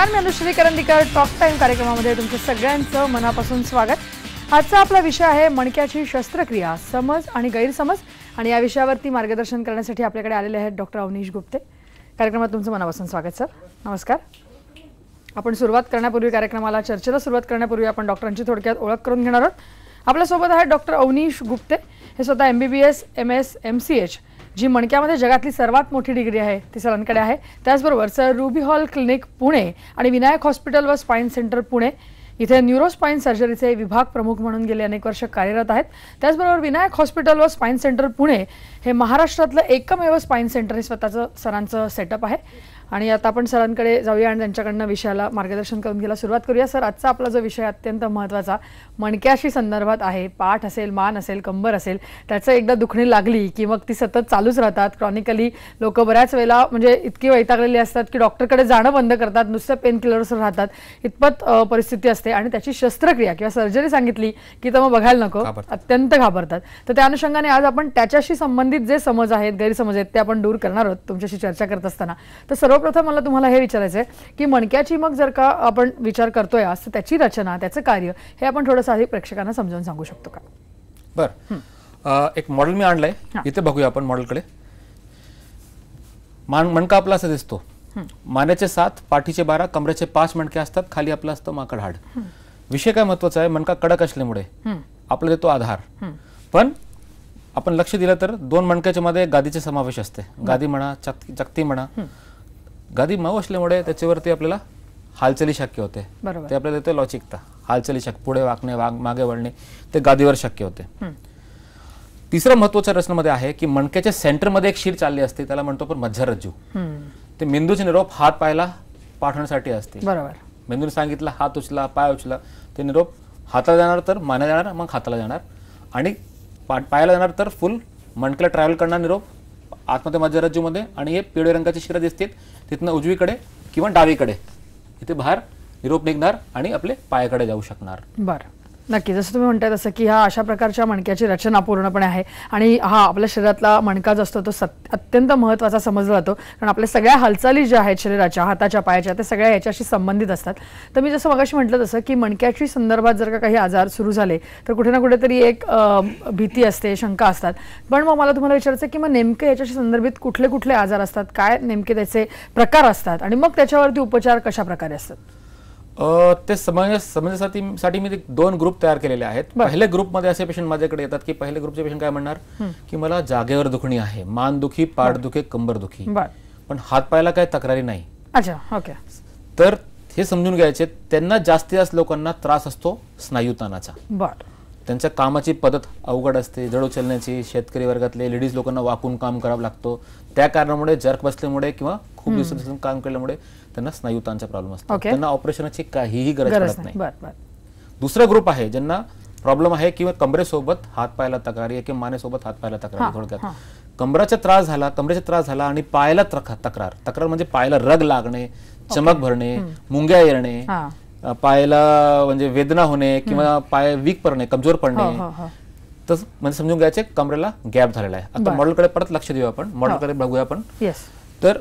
नमस्कार, मी Anushree Karandikar. Talk time कार्यक्रमामध्ये तुमचं सगळ्यांचं मनापासून स्वागत. आजचा आपला विषय आहे मणक्याची शस्त्रक्रिया, समज आणि गैरसमज. आणि या विषयावरती मार्गदर्शन करण्यासाठी आपल्याकडे आलेले आहेत डॉक्टर अवनीश गुप्ते. कार्यक्रमात तुमचं मनापासून स्वागत सर. नमस्कार. आपण सुरुवात करण्यापूर्वी, कार्यक्रमाला चर्चेला सुरुवात करण्यापूर्वी आपण डॉक्टरांची थोडक्यात ओळख करून घेणार आहोत. आपल्यासोबत आहेत डॉक्टर अवनीश गुप्ते. हे स्वतः MBBS MS MCH जी मणक्यामध्ये जगातली सर्वात मोठी डिग्री आहे ती सरांकडे आहे. त्याचबरोबर sir ruby hall clinic Pune आणि विनायक हॉस्पिटल व स्पाइन सेंटर पुणे इथे न्यूरोस्पाइन सर्जरीचे विभाग प्रमुख म्हणून गेले अनेक वर्ष कार्यरत आहेत. त्याचबरोबर विनायक हॉस्पिटल व स्पाइन सेंटर पुणे हे महाराष्ट्रातलं एकमेव स्पाइन सेंटर हे स्वतःचं सरांचं सेटअप आहे. आणि आता आपण सरांकडे जाऊया आणि त्यांच्याकडनं विषयाला मार्गदर्शन करून घ्यायला सुरुवात करूया. सर, आजचा आपला जो विषय अत्यंत महत्त्वाचा मणक्याशी संदर्भात आहे. पाठ असेल, मान असेल, कंबर असेल, त्याचं एकदा दुखणी लागली की मग ती सतत चालूच राहतात. क्रॉनिकली लोक बऱ्याच वेळेला म्हणजे इतकी वैतागलेली असतात की डॉक्टरकडे जाणं बंद करतात, नुसतं पेन किलर्सवर राहतात. इतपत परिस्थिती असते आणि त्याची शस्त्रक्रिया किंवा सर्जरी सांगितली की तर मग बघायला नको, अत्यंत घाबरतात. तर त्या अनुषंगाने आज आपण त्याच्याशी संबंधित जे समज आहेत, गैरसमज आहेत, ते आपण दूर करणार आहोत तुमच्याशी चर्चा करत असताना. तर सर्वप्रथम मला तुम्हाला हे विचारायचं आहे की मणक्याची मग जर का आपण विचार करतोय आज, तर त्याची रचना, त्याचं कार्य हे आपण थोडंसं आधी प्रेक्षकांना समजावून सांगू शकतो का? बरं, एक मॉडेल मी आणलंय, इथे बघूया आपण मॉडेलकडे. मणका आपला असा दिसतो. मानेचे 7, पाठीचे 12, कमरेचे 5 मणके असतात. खाली आपलं असतं माकड हाड. विषय काय महत्वाचा आहे, मणका कडक असल्यामुळे आपला देतो आधार. पण आपण लक्ष दिलं तर 2 मणक्याच्या मध्ये गादीचे समावेश असते. गादी म्हणा, चकती म्हणा. गादी मऊ असल्यामुळे त्याच्यावरती आपल्याला हालचाली शक्य होते. ते आपल्याला देते लवचिकता, हालचाली शक्य, पुढे वाकणे, मागे वळणे, ते गादीवर शक्य होते. तिसरं महत्वाच्या रचनेमध्ये आहे की मणक्याच्या सेंटरमध्ये एक शीर चालली असते, त्याला म्हणतो आपण मज्जारज्जू. ते मेंदूचे निरोप हात पायाला पाठवण्यासाठी असते. मेंदूने सांगितलं हात उचला, पाय उचला, ते निरोप हाताला जाणार तर मानेला जाणार, मग हाताला जाणार, आणि पायाला जाणार तर फुल मणक्याला ट्रॅव्हल करणार निरोप आतमध्ये मज्जारज्जूमध्ये. आणि हे पिवळ्या रंगाची शिरा दिसतील, तिथनं उजवीकडे किंवा डावीकडे इथे बाहेर निरोप निघणार आणि आपले पायाकडे जाऊ शकणार. बरं, नक्की. जसं तुम्ही म्हणताय तसं की हा अशा प्रकारच्या मणक्याची रचना पूर्णपणे आहे. आणि हा आपल्या शरीरातला मणका जो असतो तो अत्यंत महत्त्वाचा समजला जातो, कारण आपल्या सगळ्या हालचाली ज्या आहेत शरीराच्या, हाताच्या, पायाच्या, त्या सगळ्या याच्याशी संबंधित असतात. तर मी जसं मगाशी म्हटलं तसं की मणक्याची संदर्भात जर का काही आजार सुरू झाले तर कुठे ना कुठेतरी एक भीती असते, शंका असतात. पण मग मला तुम्हाला विचारायचं की मग नेमके याच्याशी संदर्भित कुठले कुठले आजार असतात, काय नेमके त्याचे प्रकार असतात, आणि मग त्याच्यावरती उपचार कशा प्रकारे असतात? ते समजण्यासाठी मी 2 ग्रुप तयार केलेले आहेत. पहिल्या ग्रुपमध्ये असे पेशंट माझ्याकडे येतात की पहिल्या ग्रुपचे पेशंट काय म्हणणार की मला जागेवर दुखणी आहे, मान दुखी, पाठ दुखी, कंबर दुखी, पण हात पायाला काही तक्रारी नाही. अच्छा, ओके. तर हे समजून घ्यायचे, त्यांना जास्तीत जास्त लोकांना त्रास असतो स्नायू ताणाचा. त्यांच्या कामाची पद्धत अवघड असते, जड उचलण्याची. शेतकरी वर्गातले लेडीज लोकांना वाकून काम करावं लागतो. त्या कारणामुळे जर्क बसल्यामुळे किंवा खूप दिवसांपासून काम केल्यामुळे त्यांना स्नायू ताणचा प्रॉब्लेम असतो. त्यांना ऑपरेशनची काहीही गरज पडत नाही. दुसरा ग्रुप आहे ज्यांना प्रॉब्लेम आहे किंवा कमरेसोबत हात पायाला तक्रारी आहे किंवा मानेसोबत हात पायाला तक्रार. थोडक्यात कमरेचा त्रास झाला आणि पायाला तक्रार म्हणजे पायाला रग लागणे, चमक भरणे, मुंग्या येणे, पायाला म्हणजे वेदना होणे किंवा पाय वीक पडणे, कमजोर पडणे, तसं म्हणजे समजून घ्यायचे कमरेला गॅप झालेला आहे. आता मॉडेलकडे परत लक्ष देऊ आपण, मॉडेलकडे बघूया आपण. तर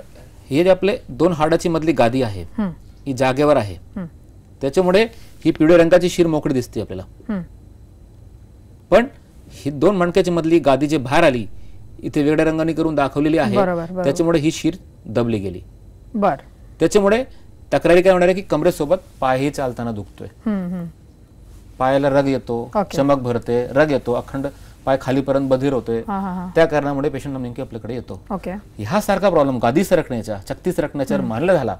हे जे आपले 2 हाडाची मधली गादी आहे ही जागेवर आहे, त्याच्यामुळे ही पिवळ्या रंगाची शीर मोकळी दिसते आपल्याला. पण ही 2 मणक्याची मधली गादी जी बाहेर आली, इथे वेगळ्या रंगाने करून दाखवलेली आहे, त्याच्यामुळे ही शीर दबली गेली. त्याच्यामुळे तक्रारी काय होणार आहे की कमरेसोबत पायही चालताना दुखतोय, पायाला रग येतो, चमक भरते, रग येतो, अखंड पाय खालीपर्यंत बधीर होतोय. त्या कारणामुळे पेशंट नेमके आपल्याकडे येतो. ह्या सारखा प्रॉब्लेम गादी सरकण्याच्या, चकती सरकण्याच्या मानला झाला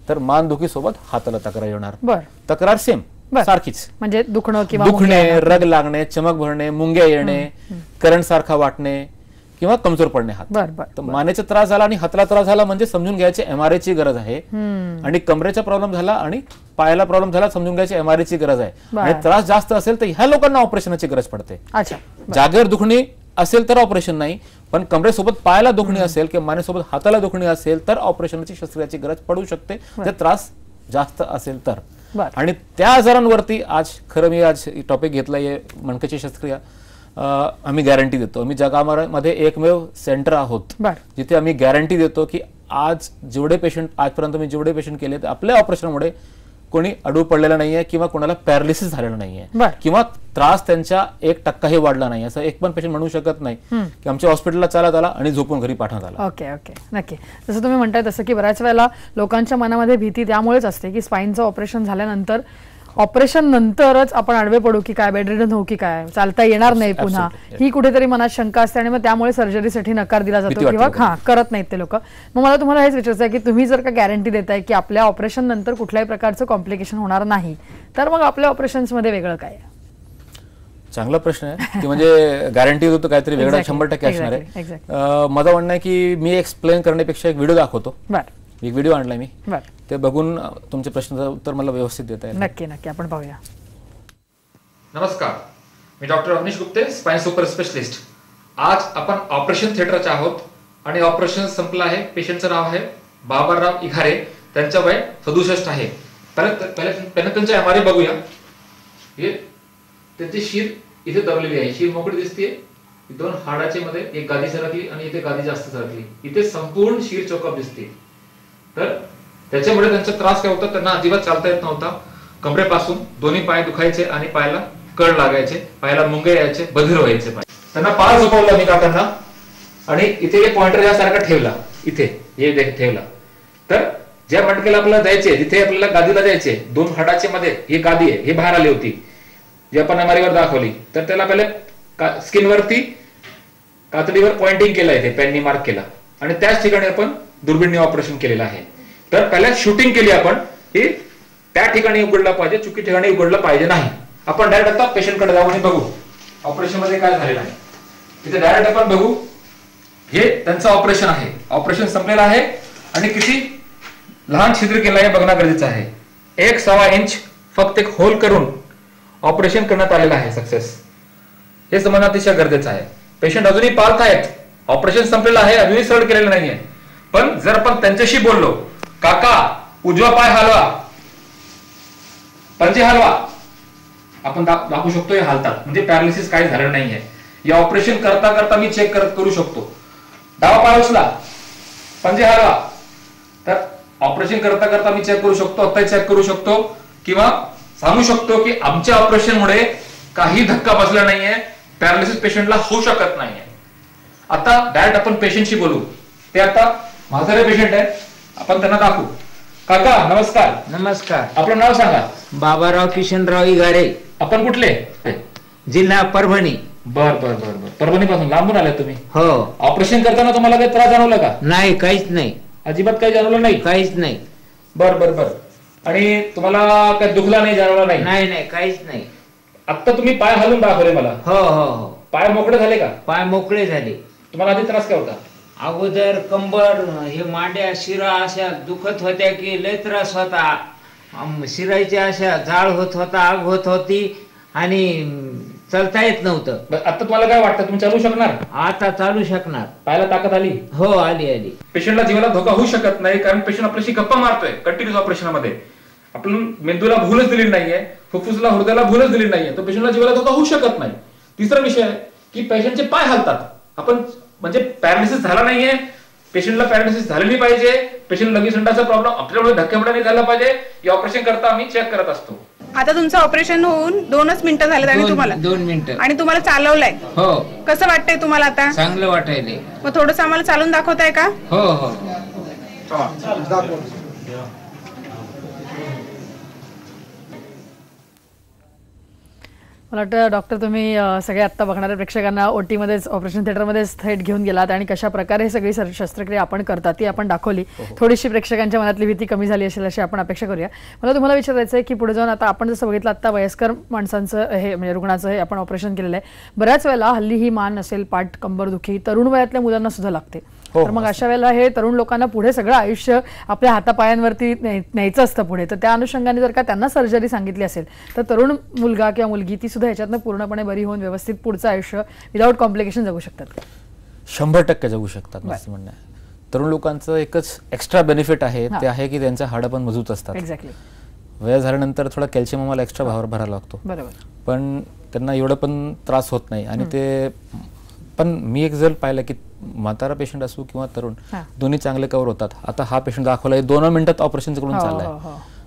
तर मान दुखी सोबत हाताला तक्रार येणार. तक्रार सेम सारखीच, म्हणजे दुखणे, रग लागणे, चमक भरणे, मुंग्या येणे, करंट सारखा वाटणे किंवा कमजोर पडणे हात. तर मानेचा त्रास झाला आणि हाताला त्रास झाला म्हणजे समजून घ्यायचे MRI ची गरज आहे. आणि कमरेचा प्रॉब्लेम झाला आणि पायाला प्रॉब्लेम झाला, समजून घ्यायचे MRI ची गरज आहे. आणि त्रास जास्त असेल तर ह्या लोकांना ऑपरेशनची गरज पडते. जागेवर दुखणी असेल तर ऑपरेशन नाही, पण कमरेसोबत पायाला दुखणी असेल किंवा मानेसोबत हाताला दुखणी असेल तर ऑपरेशनची शस्त्रक्रियेची गरज पडू शकते, जर त्रास जास्त असेल तर. आणि त्या आजारांवरती आज खरं मी आज टॉपिक घेतलाय, मणक्याची शस्त्रक्रिया. आम्ही गॅरंटी देतो. आम्ही जगामध्ये एकमेव सेंटर आहोत जिथे आम्ही गॅरंटी देतो की आज जेवढे पेशंट आजपर्यंत मी जेवढे पेशंट केले आपल्या ऑपरेशनमुळे कोणी अडू पडलेला नाहीये किंवा कोणाला पॅरालिसिस झालेलं नाहीये किंवा त्रास त्यांच्या 1% वाढला नाही असं एक पण पेशंट म्हणू शकत नाही की आमच्या हॉस्पिटलला चालत आला आणि झोपून घरी पाठवण्यात आला. ओके ओके नक्की. जसं तुम्ही म्हणताय तसं की बऱ्याच वेळेला लोकांच्या मनामध्ये भीती त्यामुळेच असते की स्पाईनचं ऑपरेशन झाल्यानंतर ऑपरेशन नंतरच आपण आडवे पडू की काय, बेडरिडन होऊ की काय, चालता येणार नाही पुन्हा, ही कुठेतरी मनात शंका असते आणि मग त्यामुळे सर्जरीसाठी नकार दिला जातो किंवा करत नाहीत ते लोक. मग मला तुम्हाला हेच विचारायचं आहे की तुम्ही जर का गॅरंटी देताय की आपल्या ऑपरेशन नंतर कुठल्याही प्रकारचं कॉम्प्लिकेशन होणार नाही, तर मग आपल्या ऑपरेशन्स मध्ये वेगळं काय? चांगला प्रश्न आहे की म्हणजे गॅरंटी होतो काहीतरी वेगळं 100% असणार आहे. माझं म्हणणं आहे की मी एक्सप्लेन करण्यापेक्षा एक व्हिडिओ दाखवतो. एक व्हिडिओ आणलाय मी, ते बघून तुमच्या प्रश्नाचं उत्तर मला व्यवस्थित देता येईल. नक्की नक्की आपण पाहूया. नमस्कार, मी doctor Avneesh Gupte, spine super specialist. आज आपण ऑपरेशन थिएटरचे आहोत आणि ऑपरेशन संपलं आहे. पेशंटचं नाव आहे बाबाराव इघारे, त्यांचं वय 67 आहे. पहिले त्यांची एमआरआय बघूया. हे त्यांची शीर इथे दबलेली आहे, शीर मोकळी दिसते. दोन हाडाचे मध्ये एक गादी सरकली आणि इथे गादी जास्त सरकली, इथे संपूर्ण शीर चोकअप दिसते. तर त्याच्यामुळे त्यांचा त्रास काय होता, त्यांना अजिबात चालता येत नव्हता. कमरेपासून दोन्ही पाय दुखायचे आणि पायाला कळ लागायचे, पायाला मुंगे यायचे, बधीर व्हायचे पाय. त्यांना पाय झोपवला मी काकांना आणि इथे एक पॉइंटर यासारखा ठेवला, इथे हे ठेवला. तर ज्या मटकेला आपल्याला जायचे, जिथे आपल्याला गादीला जायचे, दोन हाडाचे मध्ये ही गादी आहे, हे बाहेर आली होती जी आपण एमआरआयवर दाखवली. तर त्याला पहिले स्किनवरती कातडीवर पॉइंटिंग केलं आहे, पेननी मार्क केला आणि त्याच ठिकाणी आपण दुर्बीणने ऑपरेशन केलेलं आहे. तर पहिल्या शूटिंग केली आपण की त्या ठिकाणी उघडलं पाहिजे, चुकी ठिकाणी उघडलं पाहिजे नाही. आपण डायरेक्ट आता पेशंटकडे जाऊ आणि बघू ऑपरेशन मध्ये काय झालेलं आहे. तिथे डायरेक्ट आपण बघू. हे त्यांचं ऑपरेशन आहे, ऑपरेशन संपलेलं आहे आणि किती लहान छिद्र केलं आहे बघणं गरजेचं आहे. 1.25 इंच फक्त एक होल करून ऑपरेशन करण्यात आलेलं आहे सक्सेस. हे समजणं अतिशय गरजेचं आहे. पेशंट अजूनही पाळत आहेत, ऑपरेशन संपलेलं आहे, अजूनही सरळ केलेलं नाहीये. पण जर आपण त्यांच्याशी बोललो, काका उजवा पाय हलवा, पंजे हलवा, आपण दाखवू शकतो हे हालतात, म्हणजे पॅरालिसिस काही झालं नाहीये. या ऑपरेशन करता करता मी चेक करू शकतो. डावा पाय उचला, पंजे हलवा, तर ऑपरेशन करता करता मी चेक करू शकतो, आता चेक करू शकतो किंवा सांगू शकतो की आमच्या ऑपरेशनमुळे काही धक्का बसला नाहीये, पॅरालिसिस पेशंटला होऊ शकत नाहीये. आता डायरेक्ट आपण पेशंटशी बोलू. ते आता म्हातारे पेशंट आहे, आपण त्यांना दाखवू. काका नमस्कार. नमस्कार. आपलं नाव सांगा. बाबाराव किशनराव इघारे. आपण कुठले? जिल्हा परभणी. बर बर बर बर. परभणी पासून लांबून आले तुम्ही? हो. ऑपरेशन करताना तुम्हाला काही त्रास जाणवला का? नाही, काहीच नाही. अजिबात काही जाणवलं नाही? काहीच नाही. बर बर बर. आणि तुम्हाला काही दुखला नाही, जाणवला नाही? नाही नाही, काहीच नाही. आता तुम्ही पाय हलवून दाखवले मला. हो हो हो. पाय मोकळे झाले का? पाय मोकळे झाले. तुम्हाला आधी त्रास काय होता? अगोदर कंबर, हे मांड्या, शिरा अशा दुखत होत्या की लय त्रास होता. शिराच्या अशा जाळ होत होता, आग होत होती आणि चालता येत नव्हतं. आता तुम्हाला काय वाटतं, तुम्ही चालू शकणार? आता चालू शकणार. पायाला ताकद आली? हो, आली आली. पेशंटला जीवाला धोका होऊ शकत नाही, कारण पेशंट आपल्याशी गप्पा मारतोय कंटिन्युअस ऑपरेशन मध्ये. आपण मेंदूला भूलच दिली नाहीये, फुफ्फुसला, हृदयाला भूलच दिली नाहीये, तर पेशंटला जीवाला धोका होऊ शकत नाही. तिसरा विषय आहे की पेशंटचे पाय हलतात. आपण म्हणजे पॅरालिसिस झाला नाहीये, पेशंटला पॅरालिसिस झालेली पाहिजे, पेशंट लगेच संडाचा प्रॉब्लेम आपल्यामुळे धक्क्यामुळे नाही झाला पाहिजे. हे ऑपरेशन करता आम्ही चेक करत असतो. आता तुमचं ऑपरेशन होऊन 2च मिनिटं झालेत आणि तुम्हाला 2 मिनिटं आणि तुम्हाला चालवलंय. हो. कसं वाटतंय तुम्हाला आता? चांगलं वाटायले. मग थोडंसं आम्हाला चालून दाखवताय का? हो हो. मला वाटतं डॉक्टर तुम्ही सगळे आत्ता बघणाऱ्या प्रेक्षकांना ओटीमध्येच, ऑपरेशन थिएटरमध्येच थेट घेऊन गेलात आणि कशा प्रकारे ही सगळी शस्त्रक्रिया आपण करतात ती आपण दाखवली. थोडीशी प्रेक्षकांच्या मनातली भीती कमी झाली असेल अशी आपण अपेक्षा करूया. मला तुम्हाला विचारायचं आहे की पुढे जाऊन आता आपण जसं बघितलं आत्ता वयस्कर माणसांचं हे म्हणजे रुग्णाचं हे आपण ऑपरेशन केलेलं आहे. बऱ्याच वेळेला हल्ली ही मान असेल, पाठ, कंबरदुखी तरुण वयातल्या मुलांना सुद्धा लागते. तर मग अशा वेळेला हे तरुण लोकांना पुढे सगळं आयुष्य आपल्या हातापायांवरती न्यायचं असतं पुढे, तर त्या अनुषंगाने जर का त्यांना सर्जरी सांगितली असेल तर तरुण मुलगा किंवा मुलगी ती सुद्धा ह्याच्यातनं पूर्णपणे बरी होऊन व्यवस्थित पुढचं आयुष्य विदाऊट कॉम्प्लिकेशन जगू शकतात का? 100% जगू शकतात माझं म्हणणं आहे. तरुण लोकांचं एकच एक्स्ट्रा बेनिफिट आहे, ते आहे की त्यांच्या हाडं पण मजबूत असतात. एक्झॅक्टली. वय झाल्यानंतर थोडा कॅल्शियम आम्हाला एक्स्ट्रा भावर भरायला लागतो, बरोबर, पण त्यांना एवढं पण त्रास होत नाही आणि ते पण मी एक जर पाहिलं की म्हातारा पेशंट असो किंवा तरुण दोन्ही चांगले कव्हर होतात. आता हा पेशंट दाखवला 2 मिनिटात ऑपरेशन करून चाललाय.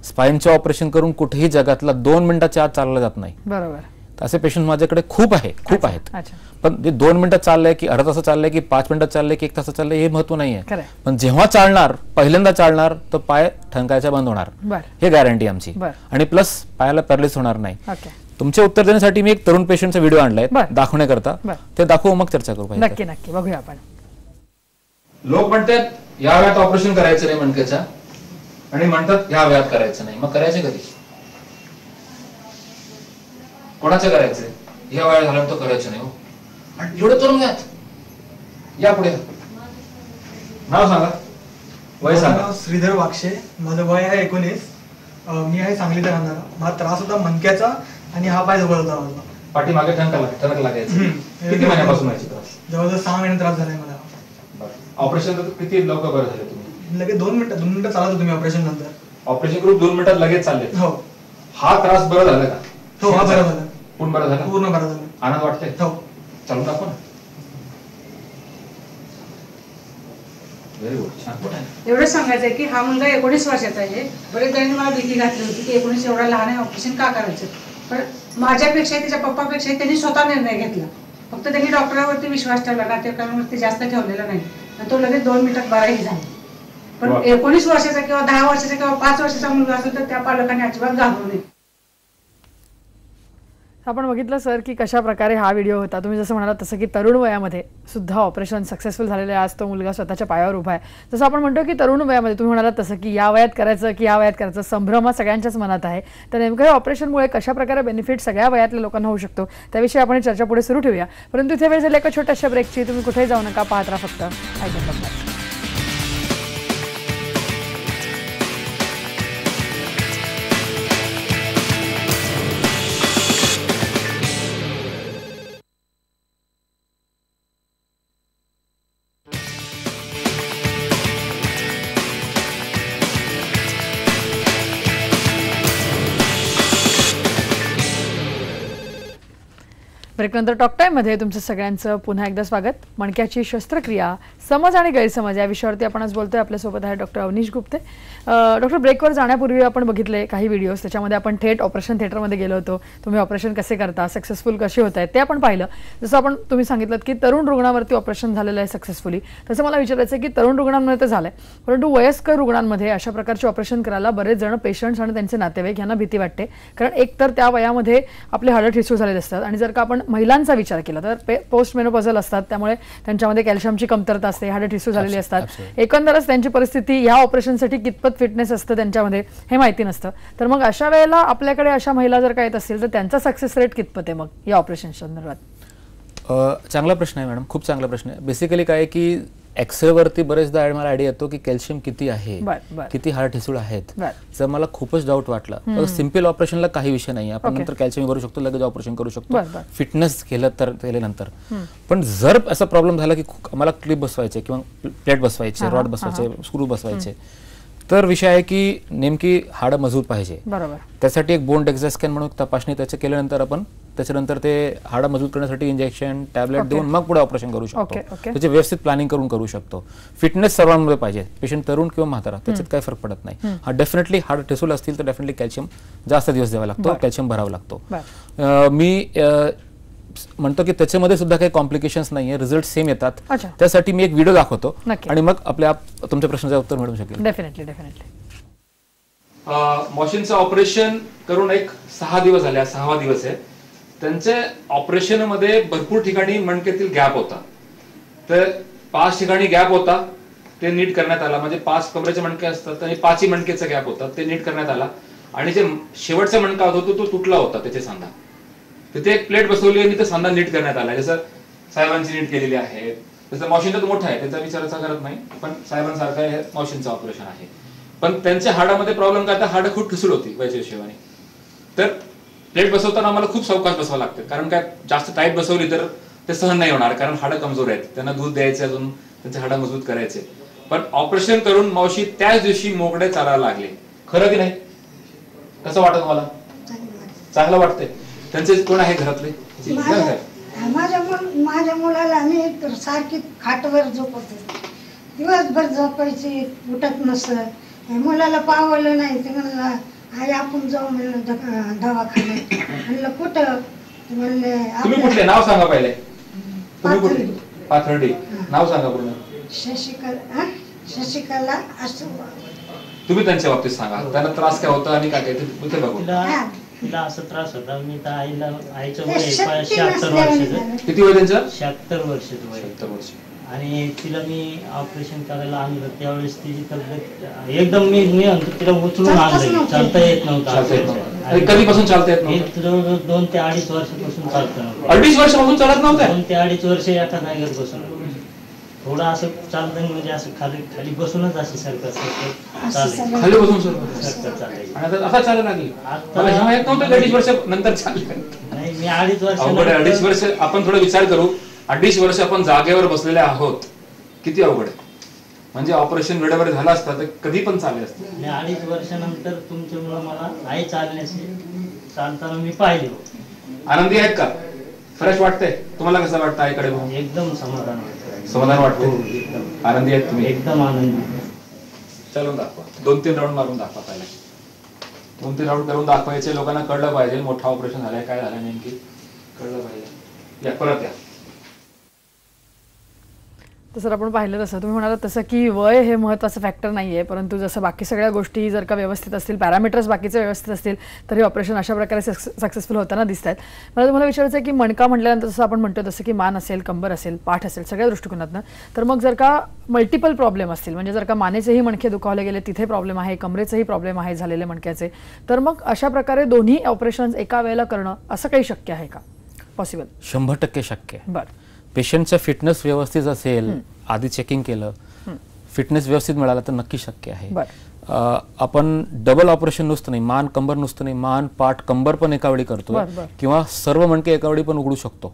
स्पाईनचे ऑपरेशन करून कुठेही जगातला 2 मिनिटाच्या आत चालला जात नाही. बरोबर. असे पेशंट माझ्याकडे खूप आहेत. पण जे 2 मिनिटात चाललंय की अर्धा तास चाललंय की 5 मिनिटात चाललंय की 1 तास चाललंय हे महत्व नाहीये. पण जेव्हा चालणार, पहिल्यांदा चालणार तर पाय ठणकायचा बंद होणार, हे गॅरंटी आमची. आणि प्लस पायाला पॅरालिसिस होणार नाही. तुमचे उत्तर देण्यासाठी मी एक तरुण पेशंटचा व्हिडिओ आणलाय दाखवण्याकरता. ते दाखवू मग चर्चा करू. नक्की नक्की बघूया आपण. लोक म्हणतात या वयात ऑपरेशन करायचं नाही मणक्याचा, आणि म्हणतात या वयात करायचं नाही. मग करायचं कधी? कोणाचं करायचंय? या वयात झाल्यानंतर करायचं नाही. आणि एवढं तरुण वयात? या पुढे नाव सांगा, वय सांगा. श्रीधर वाक्षे, माझं वय आहे 19. मी आहे सांगलीत राहणारा. मला त्रास होता मणक्याचा आणि हा पाय जवळ होता माझा. पाठीमागे ठणक लागायचं. किती महिन्यापासून व्हायचे त्रास? जवळजवळ 6 महिने त्रास झालाय मला. ऑपरेशन किती लवकर बरं झाले तुम्ही? लगेच 2 मिनिटं चालत होतो मी ऑपरेशन नंतर. ऑपरेशन करून 2 मिनिटात लगेच चालले? हो. हा त्रास बरा झाला का? हो, हा बरा झाला. पूर्ण बरा झाला? पूर्ण बरा झाला. आनंद वाटतंय? हो. चालून दाखव ना. व्हेरी गुड, छान. एवढं सांगायचंय की हा मुलगा 19 वर्षाचा आहे. बरेच जणांनी मला भीती घातली होती की 19 एवढा लहान आहे, ऑपरेशन का करायचं. पण माझ्यापेक्षा त्याच्या पप्पापेक्षा त्यांनी स्वतः निर्णय घेतला. फक्त त्यांनी डॉक्टरांवरती विश्वास ठेवला, नातेवाईकांवरती जास्त ठेवलेला नाही, आणि तो लगेच 2 मिनिटात बराही झाला. पण 19 वर्षाचा किंवा 10 वर्षाचा किंवा 5 वर्षाचा मुलगा असेल तर त्या पालकांनी अजिबात घाबरू नये. आपण बघितलं सर की कशा प्रकारे हा व्हिडिओ होता. तुम्ही जसं म्हणालात तसं की तरुण वयामध्ये सुद्धा ऑपरेशन सक्सेसफुल झालेलं आहे. आज तो मुलगा स्वतःच्या पायावर उभा आहे. जसं आपण म्हणतो की तरुण वयामध्ये तुम्ही म्हणालात तसं की या वयात करायचं की या वयात करायचं, संभ्रम हा सगळ्यांच्याच मनात आहे. तर नेमकं हे ऑपरेशनमुळे कशा प्रकारे बेनिफिट सगळ्या वयातल्या लोकांना होऊ शकतो त्याविषयी आपण चर्चा पुढे सुरू ठेवूया. परंतु इथे वेळ झाली एका छोट्याशा ब्रेकची. तुम्ही कुठेही जाऊ नका, पाहत राहा फक्त ऐकत. ब्रेकनंतर टॉक टाईममध्ये तुमचं सगळ्यांचं पुन्हा एकदा स्वागत. मणक्याची शस्त्रक्रिया, समज आणि गैरसमज या विषयावरती आपण आज बोलतोय. आपल्यासोबत आहे डॉक्टर अवनीश गुप्ते. डॉक्टर, ब्रेकवर जाण्यापूर्वी आपण बघितले काही व्हिडिओज, त्याच्यामध्ये आपण थेट ऑपरेशन थिएटरमध्ये गेलो होतो. तुम्ही ऑपरेशन कसे करता, सक्सेसफुल कसे होत आहेत ते आपण पाहिलं. जसं आपण तुम्ही सांगितलं की तरुण रुग्णावरती ऑपरेशन झालेलं आहे सक्सेसफुली. तसं मला विचारायचं आहे की तरुण रुग्णांमध्ये तर झालंय, परंतु वयस्कर रुग्णांमध्ये अशा प्रकारचे ऑपरेशन करायला बरेच जण पेशंट्स आणि त्यांचे नातेवाईक यांना भीती वाटते. कारण एकतर त्या वयामध्ये आपले हाडं ठिसूळ झालेले असतात, आणि जर का आपण महिलांचा विचार केला तर पोस्ट मेनोपॉझल असतात, त्यामुळे त्यांच्यामध्ये कॅल्शियमची कमतरता असते, हाडं ठिसूळ झालेली असतात. एकंदरच त्यांची परिस्थिती या ऑपरेशनसाठी कितपत फिटनेस असतं त्यांच्यामध्ये हे माहिती नसतं. तर मग अशा वेळेला आपल्याकडे अशा महिला जर का येत असतील तर त्यांचा सक्सेस रेट कितपत आहे मग या ऑपरेशन संदर्भात? चांगला प्रश्न आहे मॅडम, खूप चांगला प्रश्न आहे. बेसिकली काय की एक्सरे वरती बरेचदा मला आयडिया येतो की कॅल्शियम किती आहे, किती हाड ठिसूळ आहेत. जर मला खूपच डाऊट वाटला, सिंपल ऑपरेशनला काही विषय नाही, आपण नंतर कॅल्शियम करू शकतो, लगेच ऑपरेशन करू शकतो फिटनेस केलं तर केल्यानंतर. पण जर असा प्रॉब्लेम झाला की आम्हाला क्लिप बसवायचे किंवा प्लेट बसवायचे, रॉड बसवायचे, स्क्रू बसवायचे, तर विषय आहे की नेमकी हाडं मजबूत पाहिजे. त्यासाठी एक बोन डेक्सा स्कॅन म्हणून तपासणी त्याचे केल्यानंतर आपण त्याच्यानंतर ते हाडं मजबूत करण्यासाठी इंजेक्शन टॅबलेट देऊन मग पुढे ऑपरेशन करू शकतो. त्याचे व्यवस्थित प्लॅनिंग करून शकतो. फिटनेस सर्वांमध्ये पाहिजे, पेशंट तरुण किंवा म्हातारा त्याच्यात काही फरक पडत नाही. हा डेफिनेटली हाड ठिसूळ असतील तर डेफिनेटली कॅल्शियम जास्त दिवस द्यावा लागतो, कॅल्शियम भरावं लागतो. मी म्हणतो की त्याच्यामध्ये सुद्धा काही कॉम्प्लिकेशन्स नाहीये, रिझल्ट सेम येतात. त्यासाठी मी एक व्हिडिओ दाखवतो आणि मग आपल्या तुमच्या प्रश्नाचं उत्तर मिळू शकेल. डेफिनेटली. मॉशिनचं ऑपरेशन करून एक 6 दिवस झाले, 6वा दिवस आहे. त्यांच्या ऑपरेशन मध्ये भरपूर ठिकाणी मणक्यातील गॅप होता, तर 5 ठिकाणी गॅप होता, ते नीट करण्यात आला. म्हणजे 5 कमरेचे मणके असतात आणि 5ही मणकेचा गॅप होता, ते नीट करण्यात आला. आणि जे शेवटचा मणका होता तो तुटला होता, त्याचे सांधा. तिथे एक प्लेट बसवली आणि तो सांधा नीट करण्यात आला, जसं साहेबांची नीट केलेली आहे. जसं मॉशिनचा तो मोठा आहे, त्याचा विचाराचा करत नाही, पण साहेबांसारखं हे मॉशिनचं ऑपरेशन आहे. पण त्यांच्या हाडामध्ये प्रॉब्लेम काय, हाडं खूप ठिसूळ होती वयाच्या हिशोबाने. तर प्लेट बसवताना आम्हाला खूप सावकाश बसवावं लागतं, कारण काय जास्त टाईट बसवली तर ते सहन नाही होणार, कारण हाडं कमजोर आहेत, त्यांना दूध द्यायचे, अजून त्यांचे हाडं मजबूत करायचे. पण ऑपरेशन करून मावशी त्याच दिवशी मोकळे चालायला लागले. खरं की नाही? कसं वाटत मला? चांगलं वाटतंय. त्यांचे कोण आहे घरातले? माझ्या माझ्या मुलाला मी सारखी खाटवर झोपवते, दिवसभर झोपायची, उठत नसत. मुलाला पावलं नाही, ते म्हणलं आई आपण जाऊ म्हणलं दवाखान्यात. म्हणलं कुठं? म्हणले तुम्ही कुठले नाव सांगा पहिले. पाथर्डी. नाव सांगा पूर्ण. शशिकला असं. तुम्ही त्यांच्या बाबतीत सांगा, त्यांना त्रास काय होता आणि काय काय ते बघू. तिला असं त्रास होता. मी तर आईचं वय 76 वर्षाचं. किती वय त्यांचं? 76 वर्षाचं वय. 76 वर्ष. आणि तिला मी ऑपरेशन करायला आणलं त्यावेळेस तिची तब्येत एकदम मी म्हणतो तिला उचलून आणलं, चालता येत नव्हतं. कधीपासून चालता येत नव्हतं? जवळजवळ 2 ते 2.5 वर्षापासून चालतं नव्हतं. 2.5 वर्षापासून चालत नव्हतं? 2 ते 2.5 वर्ष एका जागेवर बसून थोडं असं चालतं, म्हणजे असं खाली बसूनच अशी सरकत चालायचं. खाली बसून सरकत चालायचं. आणि आता चालू लागली. मला जेव्हा येत नव्हतं 2.5 वर्ष नंतर चाललं. नाही, मी 2.5 वर्ष. 2.5 वर्ष आपण थोडा विचार करू. 2.5 वर्ष आपण जागेवर बसलेले आहोत, किती अवघड आहे. म्हणजे ऑपरेशन वेळेवर झालं असतं तर कधी पण चालले असते. 2.5 वर्षानंतर तुमच्यामुळे मला आई चालताना मी पाहिले. आनंदी आहेत का? फ्रेश वाटतंय? तुम्हाला कसं वाटतं आईकडे बघून? एकदम समाधान वाटतं. समाधान वाटतं. आनंदी आहेत तुम्ही? एकदम आनंदी. चालून दाखवा. 2-3 राऊंड मारून दाखवा. पहिले 2-3 राऊंड करून दाखवायचे. लोकांना कळलं पाहिजे मोठं ऑपरेशन झालंय, काय झालं नेमकी कळलं पाहिजे. या परत या. तसं आपण पाहिलं तसं तुम्ही म्हणालात तसं की वय हे महत्त्वाचं फॅक्टर नाही आहे, परंतु जसं बाकी सगळ्या गोष्टी जर का व्यवस्थित असतील, पॅरामीटर्स बाकीचे व्यवस्थित असतील, तर हे ऑपरेशन अशा प्रकारे सक्सेसफुल होताना दिसत आहेत. मला तुम्हाला विचारायचं आहे की मणका म्हटल्यानंतर जसं आपण म्हणतो तसं की मान असेल, कंबर असेल, पाठ असेल, सगळ्या दृष्टिकोनातनं, तर मग जर का मल्टिपल प्रॉब्लेम असतील, म्हणजे जर का मानेचेही मणके दुखावले गेले तिथे प्रॉब्लेम आहे, कमरेचेही प्रॉब्लेम आहे झालेले मणक्याचे, तर मग अशा प्रकारे दोन्ही ऑपरेशन्स एका वेळेला करणं असं काही शक्य आहे का? पॉसिबल? 100% शक्य आहे. बरं. पेशंटचं फिटनेस व्यवस्थित असेल, आधी चेकिंग केलं, फिटनेस व्यवस्थित मिळाला तर नक्की शक्य आहे. आपण डबल ऑपरेशन नुसतं नाही, मान कंबर नुसतं नाही, मान पाठ कंबर पण एका वेळी करतो किंवा सर्व मणके एका वेळी पण उघडू शकतो.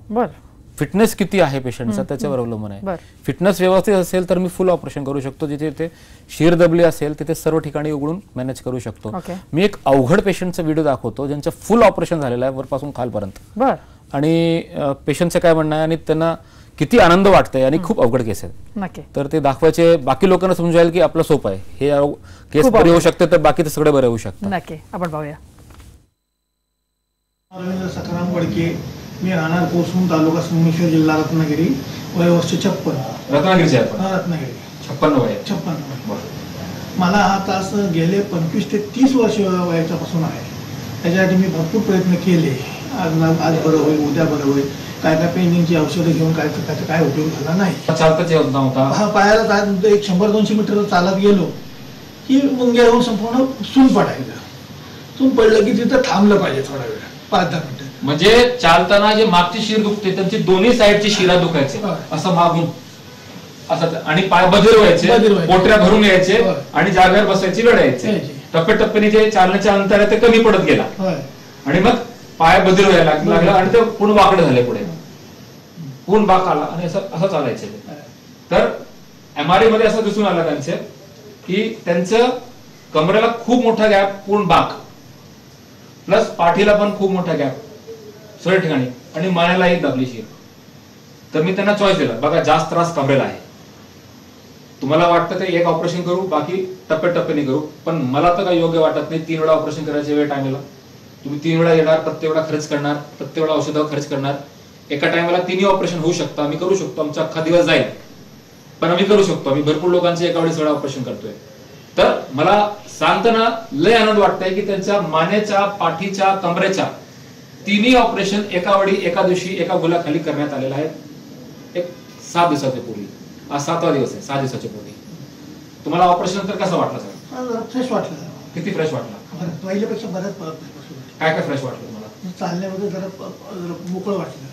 फिटनेस किती आहे पेशंटचा त्याच्यावर अवलंबून आहे. फिटनेस व्यवस्थित असेल तर मी फुल ऑपरेशन करू शकतो. जिथे ते शिर दबली असेल तिथे सर्व ठिकाणी उघडून मॅनेज करू शकतो. मी एक अवघड पेशंटचा व्हिडिओ दाखवतो ज्यांचं फुल ऑपरेशन झालेलं आहे वरपासून खालपर्यंत, आणि पेशंटचं काय म्हणणं आहे आणि त्यांना किती आनंद वाटतंय आणि खूप अवघड केस आहे. तर ते दाखवायचे, बाकी लोकांना समजायला की आपलं सोपं आहे, हे केस बरे होऊ शकते तर बाकी सगळे बरे होऊ शकतात. नक्की आपण पाहूया. रवींद्र सखाराम वडके, मी राहणार कोसरूम, तालुका संगमेश्वर, जिल्हा रत्नागिरी, वय वर्ष 56. रत्नागिरीचे? रत्नागिरी. 56 वय. 56. मला हा त्रास गेले 25 ते 30 वर्ष वयाच्यापासून आहे. त्याच्यासाठी मी भरपूर प्रयत्न केले. आज बरं होईल, उद्या बरं होईल, काय काय पेंडिंगची औषधं घेऊन काय त्याचा काय उपयोग झाला नाही. चालताच येत नव्हता. हा, पायाला एक 100-200 मीटर चालत गेलो की मुंग्यावर संपूर्ण सून पडायचं. सून पडलं की तिथं थांबलं पाहिजे थोडा वेळ, 5-10 मिनिटं. म्हणजे चालताना जे मागची शिर दुखते त्यांची दोन्ही साईडची शिरा दुखायचे, असं मागून असं, आणि पाय बधीर व्हायचे, पोटऱ्या भरून यायचे आणि जागेवर बसायची, लढायचे. टप्प्याटप्प्याने जे चालण्याच्या अंतर आहे ते कमी पडत गेला आणि मग पाय बधीर व्हायला लागला आणि ते पूर्ण वाकडे झाले, पुढे पूर्ण बाक आला आणि असं चालायचे. तर MRI मध्ये असं दिसून आलं त्यांचे की त्यांचं कमरेला खूप मोठा गॅप, पूर्ण बाक प्लस पाठीला पण खूप मोठा गॅप सगळ्या ठिकाणी, आणि मानेलाही दाबली शिर. तर मी त्यांना चॉईस दिला, बघा जास्त त्रास कमरेला आहे, तुम्हाला वाटतं ते एक ऑपरेशन करू, बाकी टप्प्याटप्प्याने करू, पण मला तर काही योग्य वाटत नाही 3 वेळा ऑपरेशन करायचे वेळ टायमाला. तुम्ही 3 वेळा येणार, प्रत्येक वेळा खर्च करणार, प्रत्येक वेळा औषधावर खर्च करणार. एका टायमाला 3 ऑपरेशन होऊ शकतं, आम्ही करू शकतो, आमचा अख्खा दिवस जाईल, पण आम्ही करू शकतो. आम्ही भरपूर लोकांचे एका वेळेस वेळा ऑपरेशन करतोय. तर मला सांगताना लय आनंद वाटतंय की त्यांच्या मानेच्या, पाठीच्या, कमरेच्या 3 ऑपरेशन एका वेळी, एका दिवशी, एका गुलाखाली करण्यात आलेलं आहे. एक 7 दिवसाच्या पूर्वी, आज 7वा दिवस आहे, 6 दिवसाच्या पूर्वी. तुम्हाला ऑपरेशन नंतर कसं वाटलं सर? फ्रेश वाटलं. किती फ्रेश वाटलं? पहिल्यापेक्षा बरंच. काय काय फ्रेश वाटलं तुम्हाला? चालण्यामध्ये जरा मोकळं वाटलं,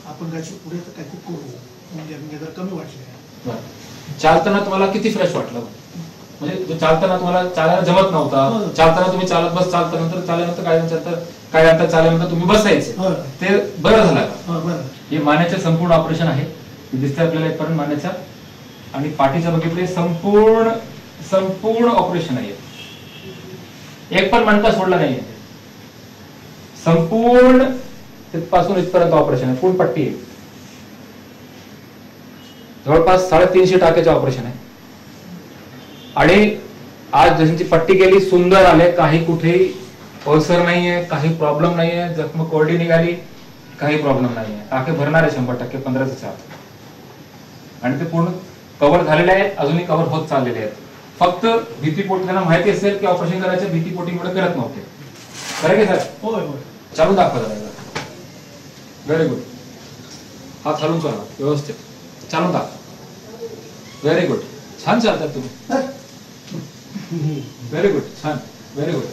आपण काय पुढे काहीतरी करू म्हणजे जरा कमी वाटलं. चालताना तुम्हाला किती फ्रेश वाटलं? म्हणजे चालताना तुम्हाला चालायला जमत नव्हता, चालताना तुम्ही चालत बस, चालतानंतर चालल्यानंतर काय अंतर चालल्यानंतर तुम्ही बसायचे, ते बरं झालं का? हे मानेचे संपूर्ण ऑपरेशन आहे, दिसतंय आपल्याला इथपर्यंत मानेच्या, आणि पाठीच्या बघितले संपूर्ण ऑपरेशन आहे, एक पण मणका सोडला नाहीये, संपूर्ण तिथपासून इथपर्यंत ऑपरेशन आहे, पूर्ण पट्टी आहे. जवळपास 350 टाक्याचे ऑपरेशन आहे आणि आज जशीची पट्टी केली, सुंदर आले, काही कुठेही अल्सर नाहीये, काही प्रॉब्लेम नाहीये, जखम कोरडी निघाली, काही प्रॉब्लेम नाहीये, टाके भरणार आहे 100% 15 दिवसात आणि ते पूर्ण कव्हर झालेले आहेत, अजूनही कव्हर होत चाललेले आहेत. फक्त भीतीपोटी त्यांना माहिती असेल की ऑपरेशन करायच्या भीतीपोटीमुळे करत नव्हते. खरं की सर? होय होय. चालून दाखवा जरा. Very good. हात हलवून चालवा व्यवस्थित, चालून दाखवा. Very good. छान चालतात तुम्ही. Very good. छान. Very good.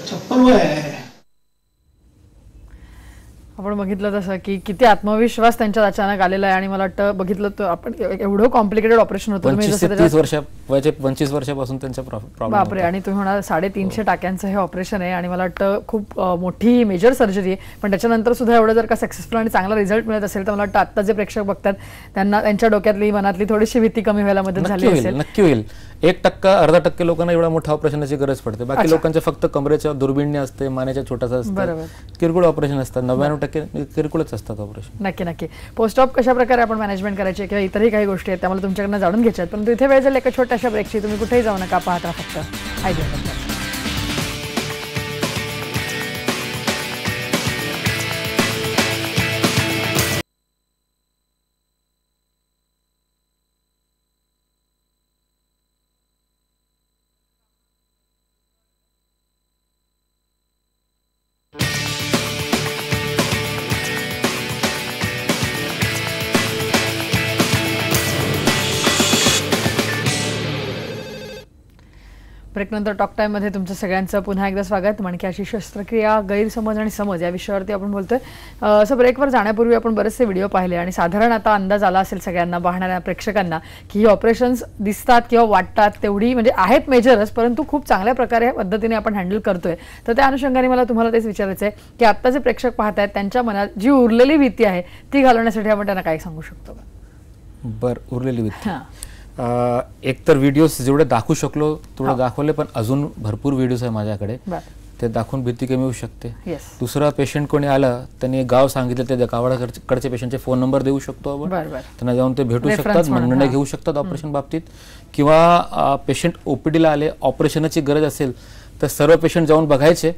56 वय आहे. आपण बघितलं तसं की किती आत्मविश्वास त्यांच्यात अचानक आलेला आहे आणि मला वाटतं बघितलं तर आपण एवढं कॉम्प्लिकेटेड ऑपरेशन होतं. 25 वर्षापासून त्यांचा प्रॉब्लेम. बापरे. आणि तुम्ही म्हणाल 350 टाक्यांचं हे ऑपरेशन आहे आणि मला वाटतं खूप मोठी मेजर सर्जरी आहे, पण त्याच्यानंतर सुद्धा एवढं जर का सक्सेसफुल आणि चांगला रिझल्ट मिळत असेल तर मला वाटतं आता जे प्रेक्षक बघतात त्यांना त्यांच्या डोक्यातली मनातली थोडीशी भीती कमी व्हायला मदत झाली असेल. नक्की होईल. 1% अर्धा टक्के लोकांना एवढ्या मोठ्या ऑपरेशनची गरज पडते. बाकी लोकांच्या फक्त कमरेच्या दुर्बिणी असते, मानेच्या छोटासा असतं, किरकोळ ऑपरेशन असतात. 99% किरकोळच असतात ऑपरेशन. नक्की नक्की. पोस्ट ऑप कशा प्रकारे आपण मॅनेजमेंट करायची किंवा इतरही काही गोष्टी आहेत त्यामुळे तुमच्याकडनं जाणून घ्यायच्या आहेत, परंतु इथे वेळ झाली एका छोट्याशा ब्रेकची. तुम्ही कुठेही जाऊ नका, पाहत राहा फक्त आयडिया. ब्रेकनंतर टॉक टाईममध्ये तुमचं सगळ्यांचं पुन्हा एकदा स्वागत. मणक्याची शस्त्रक्रिया, गैरसमज आणि समज या विषयावरती आपण बोलतोय. असं ब्रेकवर जाण्यापूर्वी आपण बरेचसे व्हिडिओ पाहिले आणि साधारण आता अंदाज आला असेल सगळ्यांना, पाहणाऱ्या प्रेक्षकांना, की ही ऑपरेशन्स दिसतात किंवा वाटतात तेवढी म्हणजे आहेत मेजरच, परंतु खूप चांगल्या प्रकारे पद्धतीने आपण हँडल करतोय. तर त्या अनुषंगाने मला तुम्हाला तेच विचारायचं आहे की आत्ता जे प्रेक्षक पाहत आहेत त्यांच्या मनात जी उरलेली भीती आहे ती घालवण्यासाठी आपण त्यांना काय सांगू शकतो? बरं, उरलेली भीती एकतर व्हिडिओज जेवढे दाखवू शकलो तेवढे दाखवले, पण अजून भरपूर व्हिडिओज आहे माझ्याकडे, ते दाखवून भीती कमी होऊ शकते. दुसरा पेशंट कोणी आलं त्यांनी गाव सांगितलं त्या गावाकडचे पेशंटचे फोन नंबर देऊ शकतो आपण, त्यांना जाऊन ते भेटू शकतात, निर्णय घेऊ शकतात ऑपरेशन बाबतीत. किंवा पेशंट ओपीडीला आले, ऑपरेशनची गरज असेल तर सर्व पेशंट जाऊन बघायचे